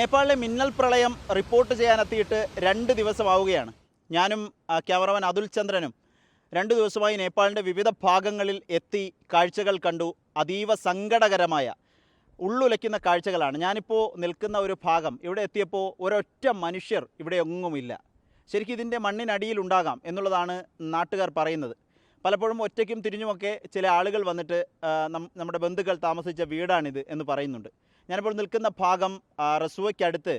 നേപ്പാളിലെ മിന്നൽ പ്രളയം റിപ്പോർട്ട് ചെയ്യാനെത്തിയിട്ട് 2 ദിവസമാവുകയാണ്. ഞാനും ക്യാമറമാൻ അതുൽ ചന്ദ്രനും 2 ദിവസമായി നേപ്പാളിൻ്റെ വിവിധ ഭാഗങ്ങളിൽ എത്തി കാഴ്ചകൾ കണ്ടു. അതീവ സങ്കടകരമായ ഉള്ളുലയ്ക്കുന്ന കാഴ്ചകളാണ്. ഞാനിപ്പോൾ നിൽക്കുന്ന ഒരു ഭാഗം, ഇവിടെ എത്തിയപ്പോൾ ഒരൊറ്റ മനുഷ്യർ ഇവിടെ എങ്ങുമില്ല. ശരിക്കും ഇതിൻ്റെ മണ്ണിനടിയിലുണ്ടാകാം എന്നുള്ളതാണ് നാട്ടുകാർ പറയുന്നത്. പലപ്പോഴും ഒറ്റയ്ക്കും തിരിഞ്ഞുമൊക്കെ ചില ആളുകൾ വന്നിട്ട് നമ്മുടെ ബന്ധുക്കൾ താമസിച്ച വീടാണിത് എന്ന് പറയുന്നുണ്ട്. ഞാനിപ്പോൾ നിൽക്കുന്ന ഭാഗം റസുവയ്ക്കടുത്ത്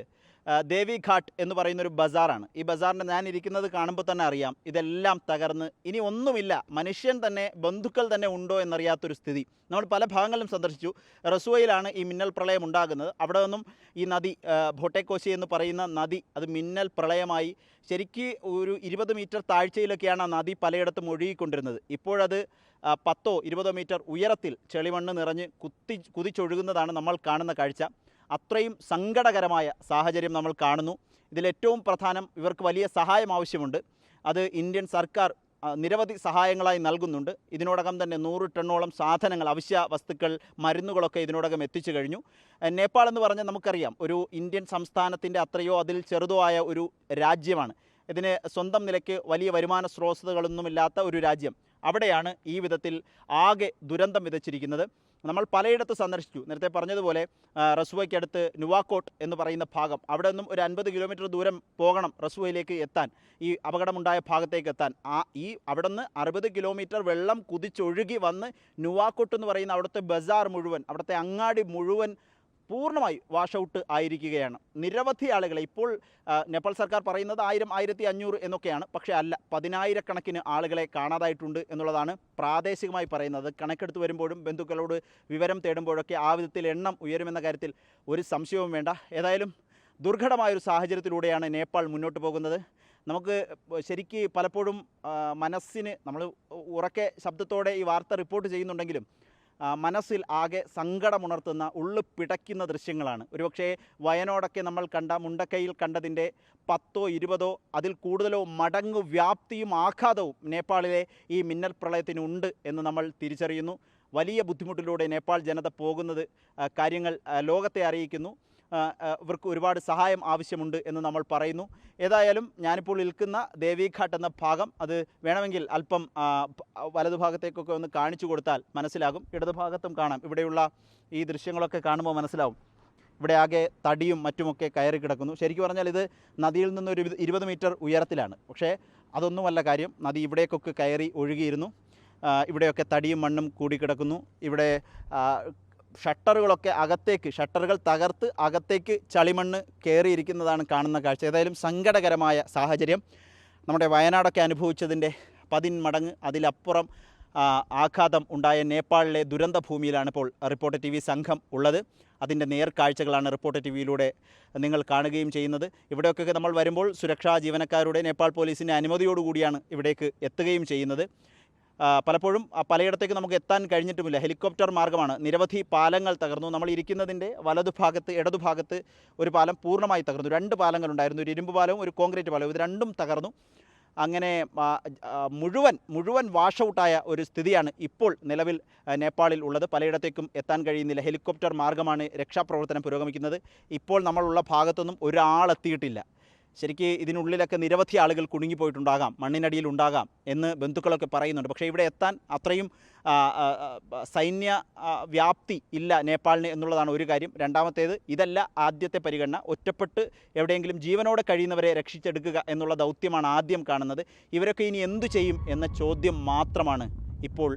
ദേവിഘാട്ട് എന്ന് പറയുന്നൊരു ബസാറാണ്. ഈ ബസാറിൻ്റെ ഞാൻ ഇരിക്കുന്നത് കാണുമ്പോൾ തന്നെ അറിയാം ഇതെല്ലാം തകർന്ന് ഇനി ഒന്നുമില്ല, മനുഷ്യൻ തന്നെ, ബന്ധുക്കൾ തന്നെ ഉണ്ടോ എന്നറിയാത്തൊരു സ്ഥിതി. നമ്മൾ പല ഭാഗങ്ങളിലും സന്ദർശിച്ചു. റസുവയിലാണ് ഈ മിന്നൽ പ്രളയം ഉണ്ടാകുന്നത്. അവിടെ നിന്നും ഈ നദി ഭോട്ടേക്കോശി എന്ന് പറയുന്ന നദി അത് മിന്നൽ പ്രളയമായി ശരിക്ക് ഒരു 20 മീറ്റർ താഴ്ചയിലൊക്കെയാണ് ആ നദി പലയിടത്തും ഒഴുകിക്കൊണ്ടിരുന്നത്. ഇപ്പോഴത് 10-20 മീറ്റർ ഉയരത്തിൽ ചെളിമണ്ണ് നിറഞ്ഞ് കുതിച്ചൊഴുകുന്നതാണ് നമ്മൾ കാണുന്ന കാഴ്ച. അത്രയും സങ്കടകരമായ സാഹചര്യം നമ്മൾ കാണുന്നു. ഇതിലേറ്റവും പ്രധാനം, ഇവർക്ക് വലിയ സഹായം ആവശ്യമുണ്ട്. അത് ഇന്ത്യൻ സർക്കാർ നിരവധി സഹായങ്ങളായി നൽകുന്നുണ്ട്. ഇതിനോടകം തന്നെ 100 ടണ്ണോളം സാധനങ്ങൾ, അവശ്യ വസ്തുക്കൾ, മരുന്നുകളൊക്കെ ഇതിനോടകം എത്തിച്ചു കഴിഞ്ഞു. നേപ്പാൾ എന്ന് പറഞ്ഞാൽ നമുക്കറിയാം, ഒരു ഇന്ത്യൻ സംസ്ഥാനത്തിൻ്റെ അത്രയോ അതിൽ ചെറുതോ ആയ ഒരു രാജ്യമാണ്. ഇതിന് സ്വന്തം നിലയ്ക്ക് വലിയ വരുമാന സ്രോതസ്സുകളൊന്നുമില്ലാത്ത ഒരു രാജ്യം. അവിടെയാണ് ഈ വിധത്തിൽ ആകെ ദുരന്തം വിതച്ചിരിക്കുന്നത്. നമ്മൾ പലയിടത്ത് സന്ദർശിച്ചു. നേരത്തെ പറഞ്ഞതുപോലെ റസുവയ്ക്കടുത്ത് നുവാക്കോട്ട് എന്ന് പറയുന്ന ഭാഗം, അവിടെ നിന്നും ഒരു 50 കിലോമീറ്റർ ദൂരം പോകണം റസുവയിലേക്ക് എത്താൻ, ഈ അപകടമുണ്ടായ ഭാഗത്തേക്ക് എത്താൻ. അവിടെ നിന്ന് 60 കിലോമീറ്റർ വെള്ളം കുതിച്ചൊഴുകി വന്ന് നുവാക്കോട്ട് എന്ന് പറയുന്ന അവിടുത്തെ ബസാർ മുഴുവൻ, അവിടുത്തെ അങ്ങാടി മുഴുവൻ പൂർണ്ണമായി വാഷ് ഔട്ട് ആയിരിക്കുകയാണ്. നിരവധി ആളുകളെ ഇപ്പോൾ നേപ്പാൾ സർക്കാർ പറയുന്നത് 1000-1500 എന്നൊക്കെയാണ്. പക്ഷേ അല്ല, 10,000-കണക്കിന് ആളുകളെ കാണാതായിട്ടുണ്ട് എന്നുള്ളതാണ് പ്രാദേശികമായി പറയുന്നത്. കണക്കെടുത്ത് വരുമ്പോഴും ബന്ധുക്കളോട് വിവരം തേടുമ്പോഴൊക്കെ ആ വിധത്തിൽ എണ്ണം ഉയരുമെന്ന കാര്യത്തിൽ ഒരു സംശയവും വേണ്ട. ഏതായാലും ദുർഘടമായൊരു സാഹചര്യത്തിലൂടെയാണ് നേപ്പാൾ മുന്നോട്ട് പോകുന്നത്. നമുക്ക് ശരിക്ക് പലപ്പോഴും മനസ്സിന്, നമ്മൾ ഉറക്കെ ശബ്ദത്തോടെ ഈ വാർത്ത റിപ്പോർട്ട് ചെയ്യുന്നുണ്ടെങ്കിലും മനസ്സിൽ ആകെ സങ്കടമുണർത്തുന്ന, ഉള്ളു പിടയ്ക്കുന്ന ദൃശ്യങ്ങളാണ്. ഒരുപക്ഷേ വയനാടൊക്കെ നമ്മൾ കണ്ട, മുണ്ടക്കൈയിൽ കണ്ടതിൻ്റെ 10-20 അതിൽ കൂടുതലോ മടങ്ങ് വ്യാപ്തിയും ആഘാതവും നേപ്പാളിലെ ഈ മിന്നൽ പ്രളയത്തിനുണ്ട് എന്ന് നമ്മൾ തിരിച്ചറിയുന്നു. വലിയ ബുദ്ധിമുട്ടിലൂടെ നേപ്പാൾ ജനത പോകുന്നത് കാര്യങ്ങൾ ലോകത്തെ അറിയിക്കുന്നു. ഇവർക്ക് ഒരുപാട് സഹായം ആവശ്യമുണ്ട് എന്ന് നമ്മൾ പറയുന്നു. ഏതായാലും ഞാനിപ്പോൾ നിൽക്കുന്ന ദേവിഘാട്ട് എന്ന ഭാഗം, അത് വേണമെങ്കിൽ അല്പം വലതുഭാഗത്തേക്കൊക്കെ ഒന്ന് കാണിച്ചു കൊടുത്താൽ മനസ്സിലാകും. ഇടതുഭാഗത്തും കാണാം. ഇവിടെയുള്ള ഈ ദൃശ്യങ്ങളൊക്കെ കാണുമ്പോൾ മനസ്സിലാവും. ഇവിടെ ആകെ തടിയും മറ്റുമൊക്കെ കയറി കിടക്കുന്നു. ശരിക്കും പറഞ്ഞാൽ ഇത് നദിയിൽ നിന്നൊരു 20 മീറ്റർ ഉയരത്തിലാണ്. പക്ഷേ അതൊന്നുമല്ല കാര്യം. നദി ഇവിടേക്കൊക്കെ കയറി ഒഴുകിയിരുന്നു. ഇവിടെയൊക്കെ തടിയും മണ്ണും കൂടിക്കിടക്കുന്നു. ഇവിടെ ഷട്ടറുകൾ തകർത്ത് അകത്തേക്ക് ചളിമണ്ണ് കയറിയിരിക്കുന്നതാണ് കാണുന്ന കാഴ്ച. ഏതായാലും സങ്കടകരമായ സാഹചര്യം. നമ്മുടെ വയനാടൊക്കെ അനുഭവിച്ചതിൻ്റെ 10 മടങ്ങ് അതിലപ്പുറം ആഘാതം ഉണ്ടായ നേപ്പാളിലെ ദുരന്ത ഭൂമിയിലാണ് ഇപ്പോൾ റിപ്പോർട്ടർ TV സംഘം ഉള്ളത്. അതിൻ്റെ നേർക്കാഴ്ചകളാണ് റിപ്പോർട്ടർ TVയിലൂടെ നിങ്ങൾ കാണുകയും ചെയ്യുന്നത്. ഇവിടെയൊക്കെ നമ്മൾ വരുമ്പോൾ സുരക്ഷാ ജീവനക്കാരുടെ, നേപ്പാൾ പോലീസിൻ്റെ അനുമതിയോടുകൂടിയാണ് ഇവിടേക്ക് എത്തുകയും ചെയ്യുന്നത്. പലപ്പോഴും പലയിടത്തേക്ക് നമുക്ക് എത്താൻ കഴിഞ്ഞിട്ടുമില്ല. ഹെലികോപ്റ്റർ മാർഗ്ഗമാണ്. നിരവധി പാലങ്ങൾ തകർന്നു. നമ്മൾ ഇരിക്കുന്നതിൻ്റെ വലതുഭാഗത്ത്, ഇടതുഭാഗത്ത് ഒരു പാലം പൂർണ്ണമായി തകർന്നു. 2 പാലങ്ങളുണ്ടായിരുന്നു, ഒരു ഇരുമ്പ് പാലവും ഒരു കോൺക്രീറ്റ് പാലവും. ഇത് രണ്ടും തകർന്നു. അങ്ങനെ മുഴുവൻ വാഷ് ഔട്ടായ ഒരു സ്ഥിതിയാണ് ഇപ്പോൾ നിലവിൽ നേപ്പാളിൽ ഉള്ളത്. പലയിടത്തേക്കും എത്താൻ കഴിയുന്നില്ല. ഹെലികോപ്റ്റർ മാർഗ്ഗമാണ് രക്ഷാപ്രവർത്തനം പുരോഗമിക്കുന്നത്. ഇപ്പോൾ നമ്മളുള്ള ഭാഗത്തൊന്നും ഒരാളെത്തിയിട്ടില്ല. ശരിക്ക് ഇതിനുള്ളിലൊക്കെ നിരവധി ആളുകൾ കുടുങ്ങിപ്പോയിട്ടുണ്ടാകാം, മണ്ണിനടിയിൽ ഉണ്ടാകാം എന്ന് ബന്ധുക്കളൊക്കെ പറയുന്നുണ്ട്. പക്ഷേ ഇവിടെ എത്താൻ അത്രയും സൈന്യ വ്യാപ്തി ഇല്ല നേപ്പാളിന് എന്നുള്ളതാണ് ഒരു കാര്യം. രണ്ടാമത്തേത്, ഇതല്ല ആദ്യത്തെ പരിഗണന. ഒറ്റപ്പെട്ട് എവിടെയെങ്കിലും ജീവനോടെ കഴിയുന്നവരെ രക്ഷിച്ചെടുക്കുക എന്നുള്ള ദൗത്യമാണ് ആദ്യം കാണുന്നത്. ഇവരൊക്കെ ഇനി എന്തു ചെയ്യും എന്ന ചോദ്യം മാത്രമാണ് ഇപ്പോൾ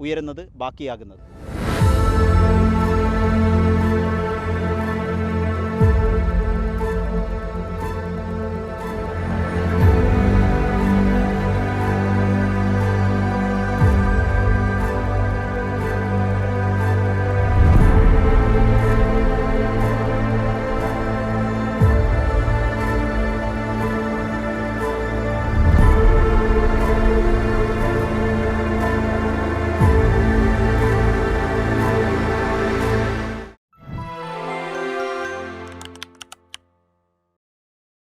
ഉയരുന്നത്, ബാക്കിയാകുന്നത്.